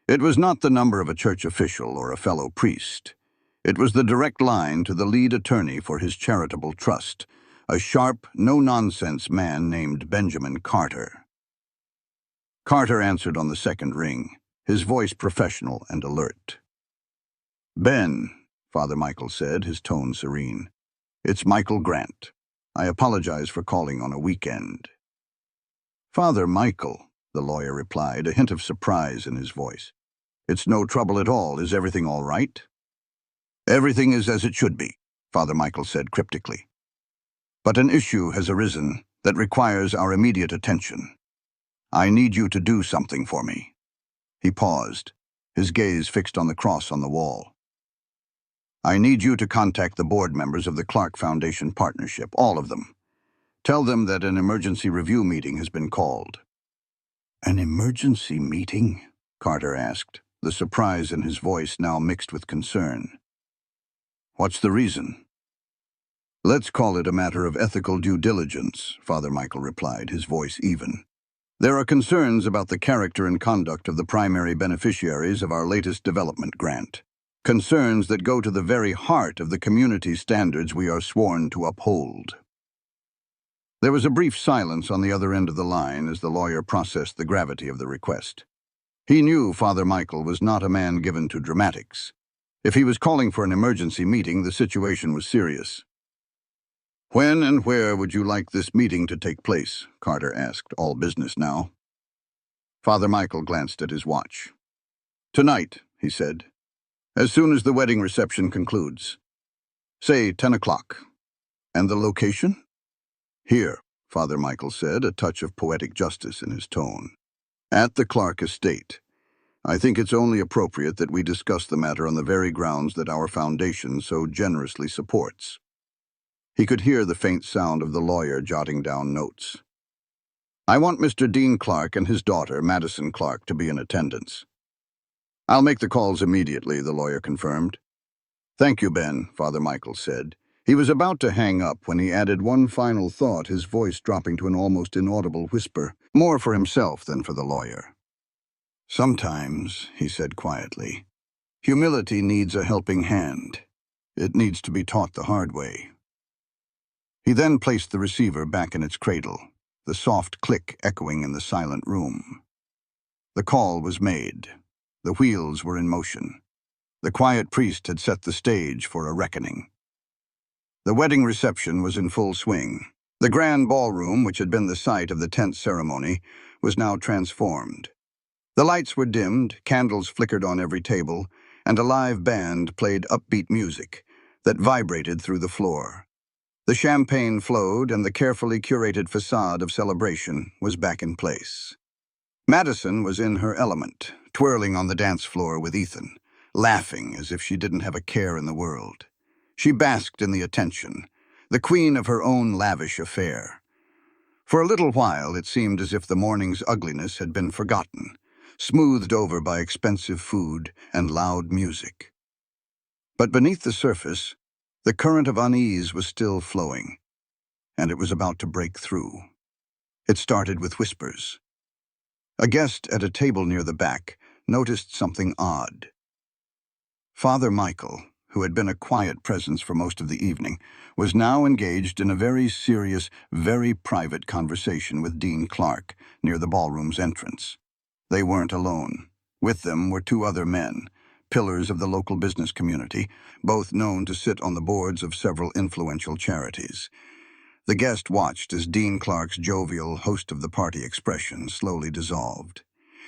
It was not the number of a church official or a fellow priest. It was the direct line to the lead attorney for his charitable trust, a sharp, no-nonsense man named Benjamin Carter. Carter answered on the second ring, his voice professional and alert. "Ben," Father Michael said, his tone serene. "It's Michael Grant. I apologize for calling on a weekend." "Father Michael," the lawyer replied, a hint of surprise in his voice. "It's no trouble at all. Is everything all right?" "Everything is as it should be," Father Michael said cryptically. "But an issue has arisen that requires our immediate attention. I need you to do something for me." He paused, his gaze fixed on the cross on the wall. "I need you to contact the board members of the Clark Foundation Partnership, all of them. Tell them that an emergency review meeting has been called." "An emergency meeting?" Carter asked, the surprise in his voice now mixed with concern. "What's the reason?" "Let's call it a matter of ethical due diligence," Father Michael replied, his voice even. "There are concerns about the character and conduct of the primary beneficiaries of our latest development grant. Concerns that go to the very heart of the community standards we are sworn to uphold." There was a brief silence on the other end of the line as the lawyer processed the gravity of the request. He knew Father Michael was not a man given to dramatics. If he was calling for an emergency meeting, the situation was serious. "When and where would you like this meeting to take place?" Carter asked, all business now. Father Michael glanced at his watch. "Tonight," he said. "As soon as the wedding reception concludes. Say 10 o'clock. And the location?" "Here," Father Michael said, a touch of poetic justice in his tone. "At the Clark estate. I think it's only appropriate that we discuss the matter on the very grounds that our foundation so generously supports." He could hear the faint sound of the lawyer jotting down notes. "I want Mr. Dean Clark and his daughter, Madison Clark, to be in attendance." "I'll make the calls immediately," the lawyer confirmed. "Thank you, Ben," Father Michael said. He was about to hang up when he added one final thought, his voice dropping to an almost inaudible whisper, more for himself than for the lawyer. "Sometimes," he said quietly, "humility needs a helping hand. It needs to be taught the hard way. He then placed the receiver back in its cradle, the soft click echoing in the silent room. The call was made. The wheels were in motion. The quiet priest had set the stage for a reckoning. The wedding reception was in full swing. The grand ballroom, which had been the site of the tense ceremony, was now transformed. The lights were dimmed, candles flickered on every table, and a live band played upbeat music that vibrated through the floor. The champagne flowed, and the carefully curated facade of celebration was back in place. Madison was in her element, twirling on the dance floor with Ethan, laughing as if she didn't have a care in the world. She basked in the attention, the queen of her own lavish affair. For a little while, it seemed as if the morning's ugliness had been forgotten, smoothed over by expensive food and loud music. But beneath the surface, the current of unease was still flowing, and it was about to break through. It started with whispers. A guest at a table near the back noticed something odd. Father Michael, who had been a quiet presence for most of the evening, was now engaged in a very serious, very private conversation with Dean Clark near the ballroom's entrance. They weren't alone. With them were two other men, pillars of the local business community, both known to sit on the boards of several influential charities. The guest watched as Dean Clark's jovial, host of the party expression slowly dissolved.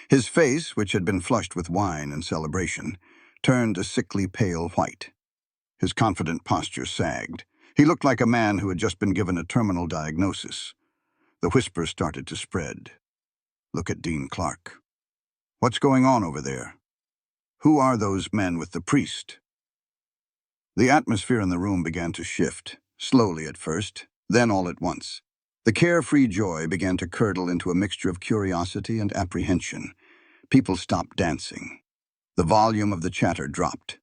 His face, which had been flushed with wine and celebration, turned a sickly pale white. His confident posture sagged. He looked like a man who had just been given a terminal diagnosis. The whispers started to spread. Look at Dean Clark. What's going on over there? Who are those men with the priest? The atmosphere in the room began to shift, slowly at first, then all at once. The carefree joy began to curdle into a mixture of curiosity and apprehension. People stopped dancing. The volume of the chatter dropped.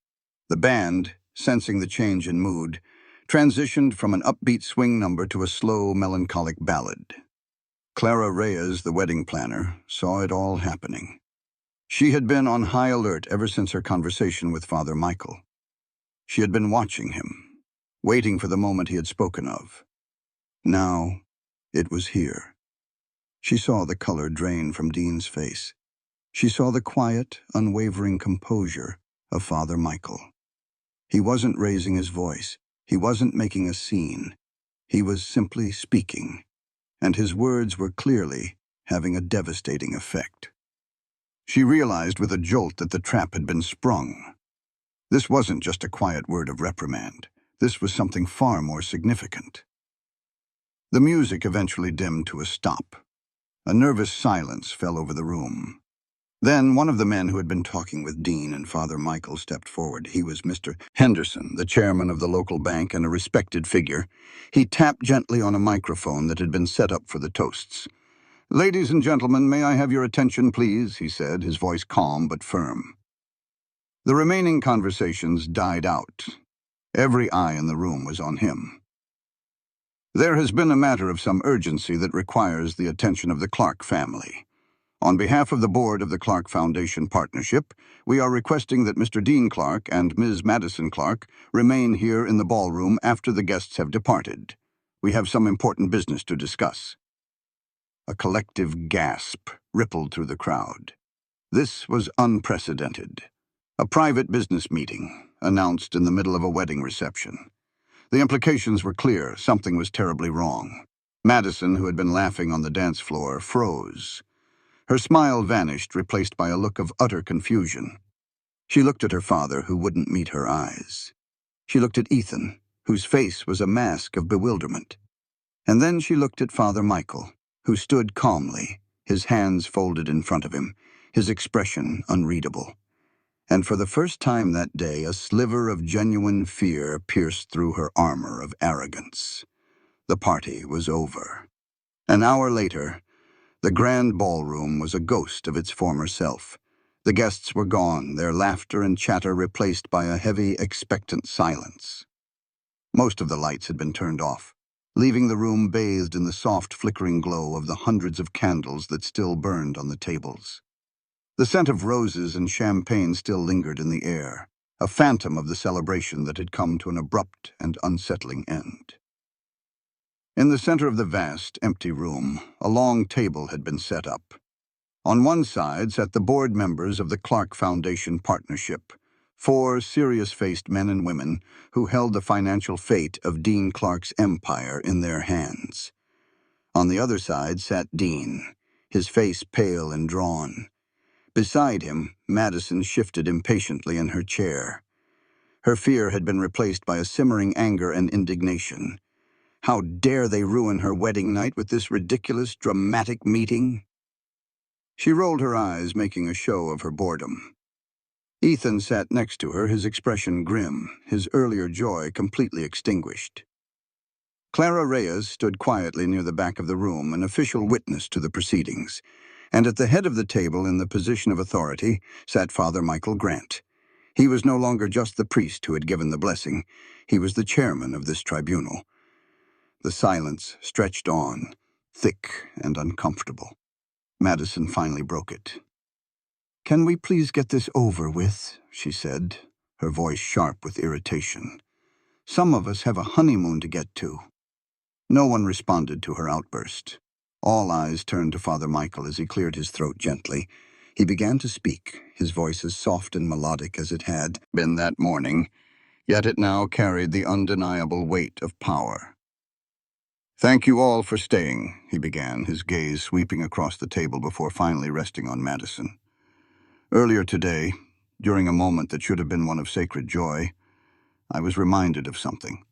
The band, sensing the change in mood, transitioned from an upbeat swing number to a slow, melancholic ballad. Clara Reyes, the wedding planner, saw it all happening. She had been on high alert ever since her conversation with Father Michael. She had been watching him, waiting for the moment he had spoken of. Now, it was here. She saw the color drain from Dean's face. She saw the quiet, unwavering composure of Father Michael. He wasn't raising his voice. He wasn't making a scene. He was simply speaking, and his words were clearly having a devastating effect. She realized with a jolt that the trap had been sprung. This wasn't just a quiet word of reprimand. This was something far more significant. The music eventually dimmed to a stop. A nervous silence fell over the room. Then one of the men who had been talking with Dean and Father Michael stepped forward. He was Mr. Henderson, the chairman of the local bank and a respected figure. He tapped gently on a microphone that had been set up for the toasts. "Ladies and gentlemen, may I have your attention, please?" he said, his voice calm but firm. The remaining conversations died out. Every eye in the room was on him. "There has been a matter of some urgency that requires the attention of the Clark family. On behalf of the board of the Clark Foundation Partnership, we are requesting that Mr. Dean Clark and Ms. Madison Clark remain here in the ballroom after the guests have departed. We have some important business to discuss." A collective gasp rippled through the crowd. This was unprecedented. A private business meeting, announced in the middle of a wedding reception. The implications were clear. Something was terribly wrong. Madison, who had been laughing on the dance floor, froze. Her smile vanished, replaced by a look of utter confusion. She looked at her father, who wouldn't meet her eyes. She looked at Ethan, whose face was a mask of bewilderment. And then she looked at Father Michael, who stood calmly, his hands folded in front of him, his expression unreadable. And for the first time that day, a sliver of genuine fear pierced through her armor of arrogance. The party was over. An hour later, the grand ballroom was a ghost of its former self. The guests were gone, their laughter and chatter replaced by a heavy, expectant silence. Most of the lights had been turned off, leaving the room bathed in the soft, flickering glow of the hundreds of candles that still burned on the tables. The scent of roses and champagne still lingered in the air, a phantom of the celebration that had come to an abrupt and unsettling end. In the center of the vast, empty room, a long table had been set up. On one side sat the board members of the Clark Foundation Partnership, 4 serious-faced men and women who held the financial fate of Dean Clark's empire in their hands. On the other side sat Dean, his face pale and drawn. Beside him, Madison shifted impatiently in her chair. Her fear had been replaced by a simmering anger and indignation. How dare they ruin her wedding night with this ridiculous, dramatic meeting? She rolled her eyes, making a show of her boredom. Ethan sat next to her, his expression grim, his earlier joy completely extinguished. Clara Reyes stood quietly near the back of the room, an official witness to the proceedings, and at the head of the table in the position of authority sat Father Michael Grant. He was no longer just the priest who had given the blessing. He was the chairman of this tribunal. The silence stretched on, thick and uncomfortable. Madison finally broke it. "Can we please get this over with?" she said, her voice sharp with irritation. "Some of us have a honeymoon to get to." No one responded to her outburst. All eyes turned to Father Michael as he cleared his throat gently. He began to speak, his voice as soft and melodic as it had been that morning, yet it now carried the undeniable weight of power. "Thank you all for staying," he began, his gaze sweeping across the table before finally resting on Madison. "Earlier today, during a moment that should have been one of sacred joy, I was reminded of something.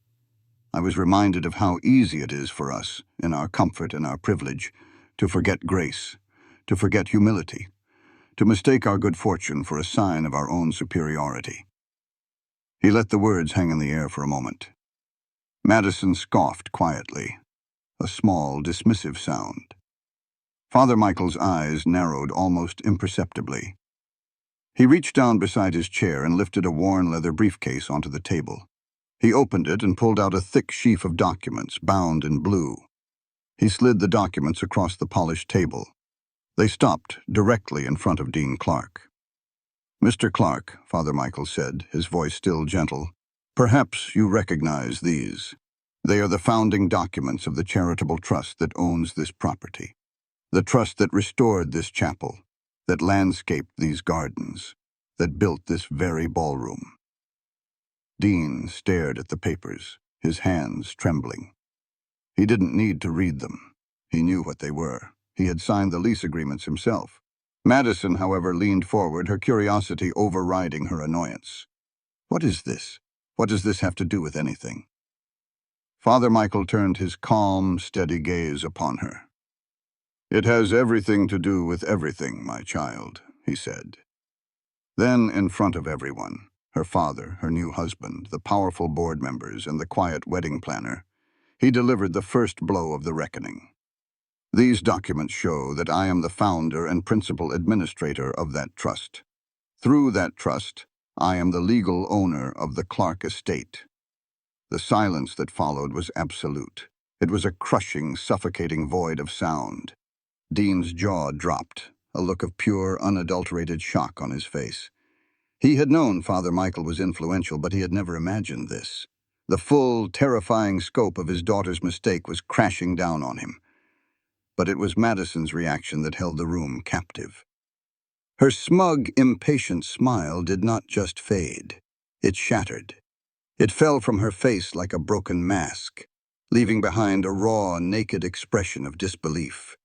I was reminded of how easy it is for us, in our comfort and our privilege, to forget grace, to forget humility, to mistake our good fortune for a sign of our own superiority." He let the words hang in the air for a moment. Madison scoffed quietly, a small, dismissive sound. Father Michael's eyes narrowed almost imperceptibly. He reached down beside his chair and lifted a worn leather briefcase onto the table. He opened it and pulled out a thick sheaf of documents, bound in blue. He slid the documents across the polished table. They stopped directly in front of Dean Clark. "Mr. Clark," Father Michael said, his voice still gentle, "perhaps you recognize these. They are the founding documents of the charitable trust that owns this property, the trust that restored this chapel, that landscaped these gardens, that built this very ballroom." Dean stared at the papers, his hands trembling. He didn't need to read them. He knew what they were. He had signed the lease agreements himself. Madison, however, leaned forward, her curiosity overriding her annoyance. "What is this? What does this have to do with anything?" Father Michael turned his calm, steady gaze upon her. "It has everything to do with everything, my child," he said. Then, in front of everyone, her father, her new husband, the powerful board members, and the quiet wedding planner, he delivered the first blow of the reckoning. "These documents show that I am the founder and principal administrator of that trust. Through that trust, I am the legal owner of the Clark estate." The silence that followed was absolute. It was a crushing, suffocating void of sound. Dean's jaw dropped, a look of pure, unadulterated shock on his face. He had known Father Michael was influential, but he had never imagined this. The full, terrifying scope of his daughter's mistake was crashing down on him. But it was Madison's reaction that held the room captive. Her smug, impatient smile did not just fade. It shattered. It fell from her face like a broken mask, leaving behind a raw, naked expression of disbelief.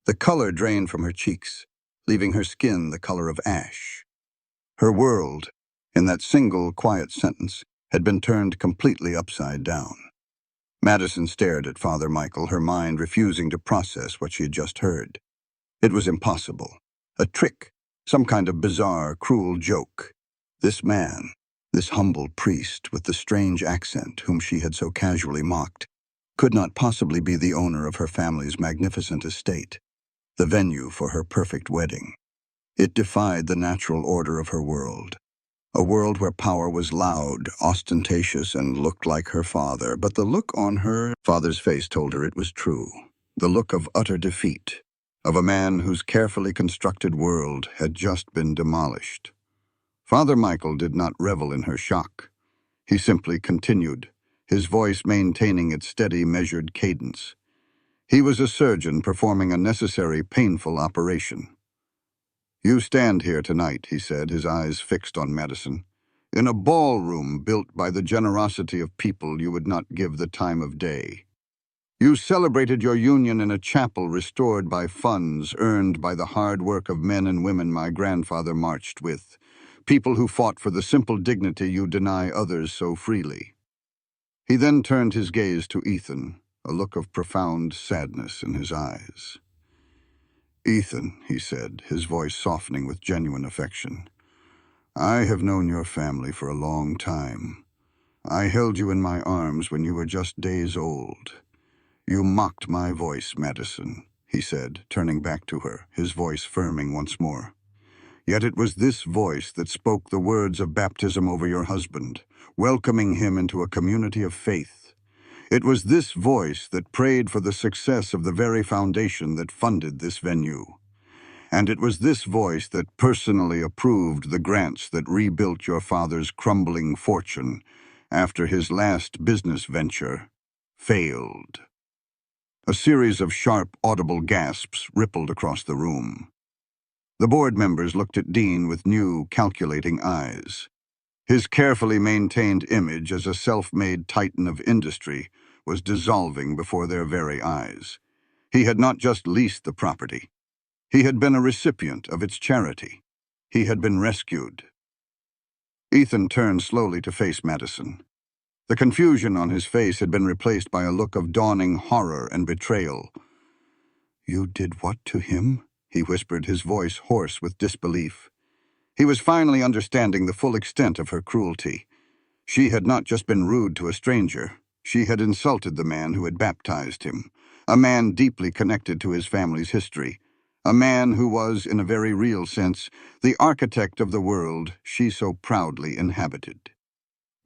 The color drained from her cheeks, leaving her skin the color of ash. Her world, in that single, quiet sentence, had been turned completely upside down. Madison stared at Father Michael, her mind refusing to process what she had just heard. It was impossible. A trick, some kind of bizarre, cruel joke. This man, this humble priest with the strange accent whom she had so casually mocked, could not possibly be the owner of her family's magnificent estate, the venue for her perfect wedding. It defied the natural order of her world, a world where power was loud, ostentatious, and looked like her father. But the look on her father's face told her it was true, the look of utter defeat, of a man whose carefully constructed world had just been demolished. Father Michael did not revel in her shock. He simply continued, his voice maintaining its steady, measured cadence. He was a surgeon performing a necessary, painful operation. "You stand here tonight," he said, his eyes fixed on Madison, "in a ballroom built by the generosity of people you would not give the time of day. You celebrated your union in a chapel restored by funds earned by the hard work of men and women my grandfather marched with, people who fought for the simple dignity you deny others so freely." He then turned his gaze to Ethan, a look of profound sadness in his eyes. "Ethan," he said, his voice softening with genuine affection, "I have known your family for a long time. I held you in my arms when you were just days old. You mocked my voice, Madison," he said, turning back to her, his voice firming once more. "Yet it was this voice that spoke the words of baptism over your husband, welcoming him into a community of faith. It was this voice that prayed for the success of the very foundation that funded this venue. And it was this voice that personally approved the grants that rebuilt your father's crumbling fortune after his last business venture failed." A series of sharp, audible gasps rippled across the room. The board members looked at Dean with new, calculating eyes. His carefully maintained image as a self-made titan of industry was dissolving before their very eyes. He had not just leased the property. He had been a recipient of its charity. He had been rescued. Ethan turned slowly to face Madison. The confusion on his face had been replaced by a look of dawning horror and betrayal. "You did what to him?" he whispered, his voice hoarse with disbelief. He was finally understanding the full extent of her cruelty. She had not just been rude to a stranger. She had insulted the man who had baptized him, a man deeply connected to his family's history, a man who was, in a very real sense, the architect of the world she so proudly inhabited.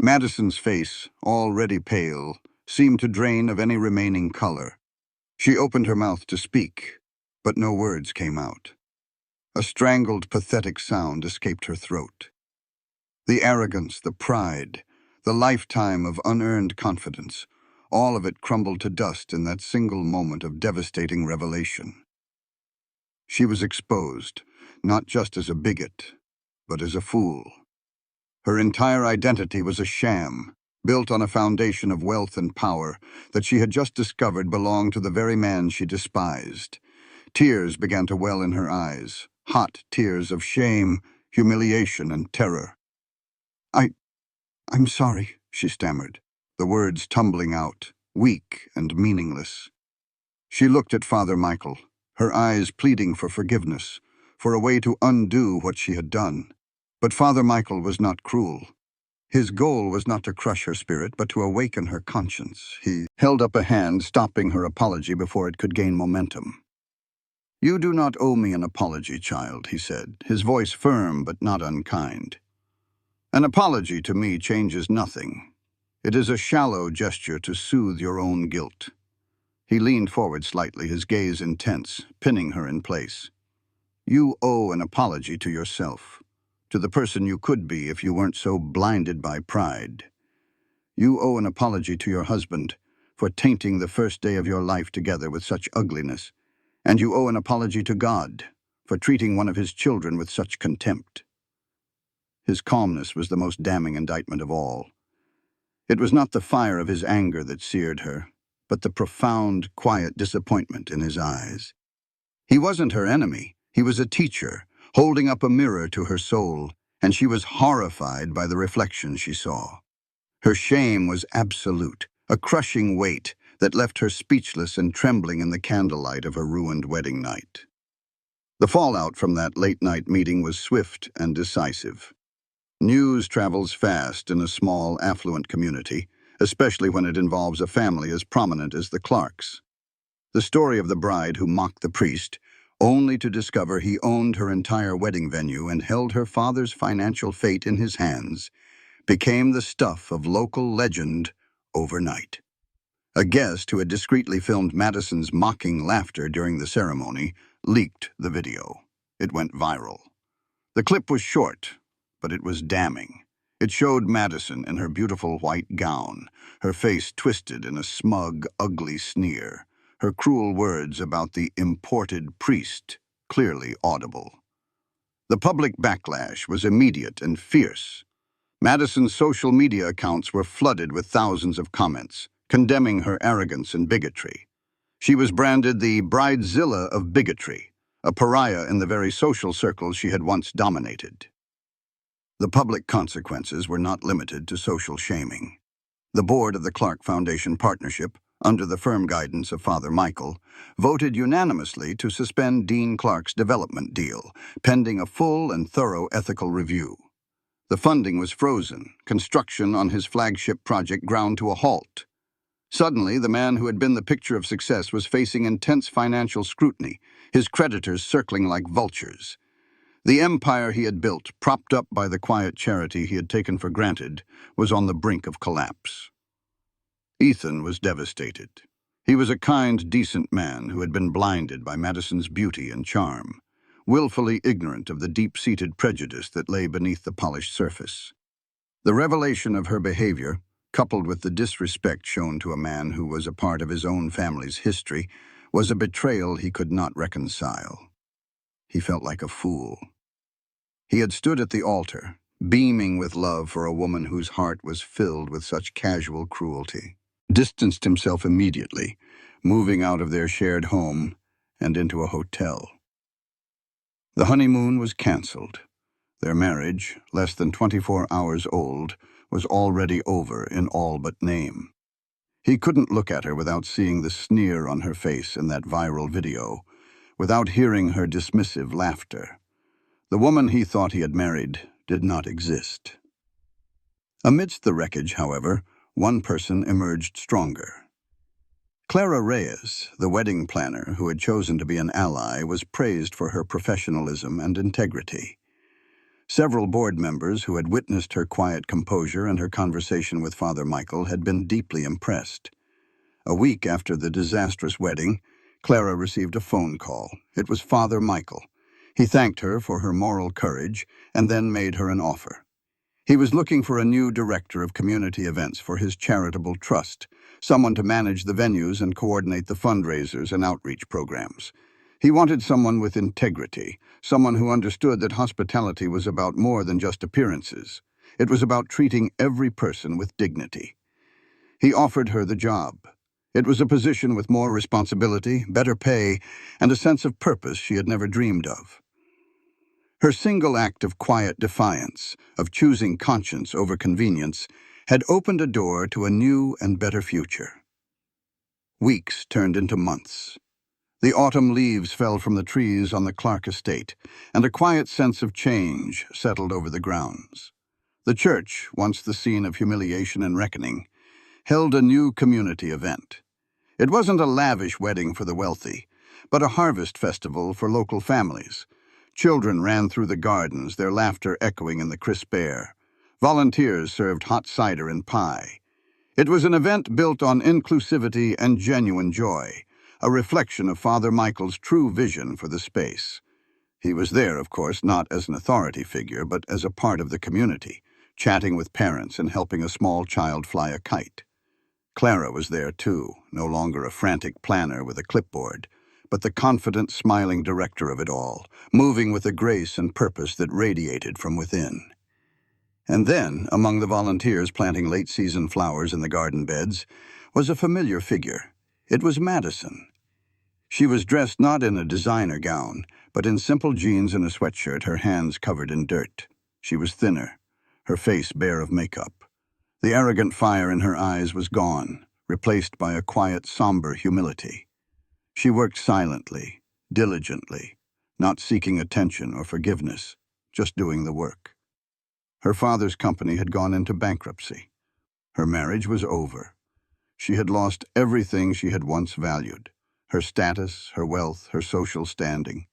Madison's face, already pale, seemed to drain of any remaining color. She opened her mouth to speak, but no words came out. A strangled, pathetic sound escaped her throat. The arrogance, the pride, the lifetime of unearned confidence, all of it crumbled to dust in that single moment of devastating revelation. She was exposed, not just as a bigot, but as a fool. Her entire identity was a sham, built on a foundation of wealth and power that she had just discovered belonged to the very man she despised. Tears began to well in her eyes, hot tears of shame, humiliation, and terror. I'm sorry," she stammered, the words tumbling out, weak and meaningless. She looked at Father Michael, her eyes pleading for forgiveness, for a way to undo what she had done. But Father Michael was not cruel. His goal was not to crush her spirit, but to awaken her conscience. He held up a hand, stopping her apology before it could gain momentum. "You do not owe me an apology, child," he said, his voice firm but not unkind. "An apology to me changes nothing. It is a shallow gesture to soothe your own guilt." He leaned forward slightly, his gaze intense, pinning her in place. "You owe an apology to yourself, to the person you could be if you weren't so blinded by pride. You owe an apology to your husband for tainting the first day of your life together with such ugliness, and you owe an apology to God for treating one of his children with such contempt." His calmness was the most damning indictment of all. It was not the fire of his anger that seared her, but the profound, quiet disappointment in his eyes. He wasn't her enemy. He was a teacher, holding up a mirror to her soul, and she was horrified by the reflection she saw. Her shame was absolute, a crushing weight that left her speechless and trembling in the candlelight of her ruined wedding night. The fallout from that late-night meeting was swift and decisive. News travels fast in a small, affluent community, especially when it involves a family as prominent as the Clarks. The story of the bride who mocked the priest, only to discover he owned her entire wedding venue and held her father's financial fate in his hands, became the stuff of local legend overnight. A guest who had discreetly filmed Madison's mocking laughter during the ceremony leaked the video. It went viral. The clip was short, but it was damning. It showed Madison in her beautiful white gown, her face twisted in a smug, ugly sneer, her cruel words about the imported priest clearly audible. The public backlash was immediate and fierce. Madison's social media accounts were flooded with thousands of comments, condemning her arrogance and bigotry. She was branded the bridezilla of bigotry, a pariah in the very social circles she had once dominated. The public consequences were not limited to social shaming. The board of the Clark Foundation Partnership, under the firm guidance of Father Michael, voted unanimously to suspend Dean Clark's development deal, pending a full and thorough ethical review. The funding was frozen, construction on his flagship project ground to a halt. Suddenly, the man who had been the picture of success was facing intense financial scrutiny, his creditors circling like vultures. The empire he had built, propped up by the quiet charity he had taken for granted, was on the brink of collapse. Ethan was devastated. He was a kind, decent man who had been blinded by Madison's beauty and charm, willfully ignorant of the deep-seated prejudice that lay beneath the polished surface. The revelation of her behavior, coupled with the disrespect shown to a man who was a part of his own family's history, was a betrayal he could not reconcile. He felt like a fool. He had stood at the altar, beaming with love for a woman whose heart was filled with such casual cruelty, distanced himself immediately, moving out of their shared home and into a hotel. The honeymoon was canceled. Their marriage, less than 24 hours old, was already over in all but name. He couldn't look at her without seeing the sneer on her face in that viral video, without hearing her dismissive laughter. The woman he thought he had married did not exist. Amidst the wreckage, however, one person emerged stronger. Clara Reyes, the wedding planner who had chosen to be an ally, was praised for her professionalism and integrity. Several board members who had witnessed her quiet composure and her conversation with Father Michael had been deeply impressed. A week after the disastrous wedding, Clara received a phone call. It was Father Michael. He thanked her for her moral courage and then made her an offer. He was looking for a new director of community events for his charitable trust, someone to manage the venues and coordinate the fundraisers and outreach programs. He wanted someone with integrity, someone who understood that hospitality was about more than just appearances. It was about treating every person with dignity. He offered her the job. It was a position with more responsibility, better pay, and a sense of purpose she had never dreamed of. Her single act of quiet defiance, of choosing conscience over convenience, had opened a door to a new and better future. Weeks turned into months. The autumn leaves fell from the trees on the Clark estate, and a quiet sense of change settled over the grounds. The church, once the scene of humiliation and reckoning, held a new community event. It wasn't a lavish wedding for the wealthy, but a harvest festival for local families. Children ran through the gardens, their laughter echoing in the crisp air. Volunteers served hot cider and pie. It was an event built on inclusivity and genuine joy, a reflection of Father Michael's true vision for the space. He was there, of course, not as an authority figure, but as a part of the community, chatting with parents and helping a small child fly a kite. Clara was there, too, no longer a frantic planner with a clipboard, but the confident, smiling director of it all, moving with a grace and purpose that radiated from within. And then, among the volunteers planting late-season flowers in the garden beds, was a familiar figure. It was Madison. She was dressed not in a designer gown, but in simple jeans and a sweatshirt, her hands covered in dirt. She was thinner, her face bare of makeup. The arrogant fire in her eyes was gone, replaced by a quiet, somber humility. She worked silently, diligently, not seeking attention or forgiveness, just doing the work. Her father's company had gone into bankruptcy. Her marriage was over. She had lost everything she had once valued, her status, her wealth, her social standing.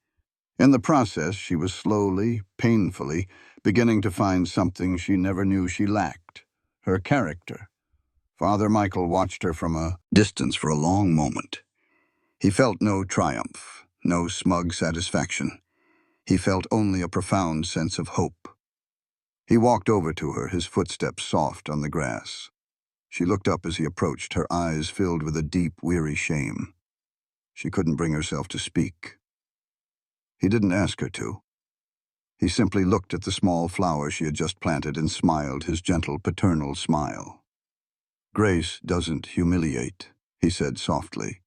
In the process, she was slowly, painfully, beginning to find something she never knew she lacked, her character. Father Michael watched her from a distance for a long moment. He felt no triumph, no smug satisfaction. He felt only a profound sense of hope. He walked over to her, his footsteps soft on the grass. She looked up as he approached, her eyes filled with a deep, weary shame. She couldn't bring herself to speak. He didn't ask her to. He simply looked at the small flower she had just planted and smiled his gentle, paternal smile. "Grace doesn't humiliate," he said softly,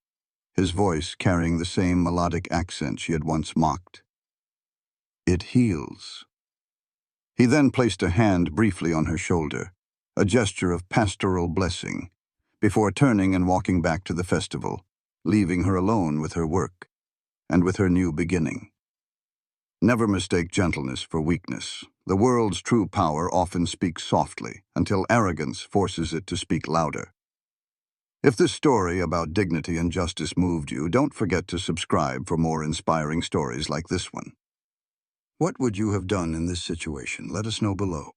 his voice carrying the same melodic accent she had once mocked. "It heals." He then placed a hand briefly on her shoulder, a gesture of pastoral blessing, before turning and walking back to the festival, leaving her alone with her work and with her new beginning. Never mistake gentleness for weakness. The world's true power often speaks softly until arrogance forces it to speak louder. If this story about dignity and justice moved you, don't forget to subscribe for more inspiring stories like this one. What would you have done in this situation? Let us know below.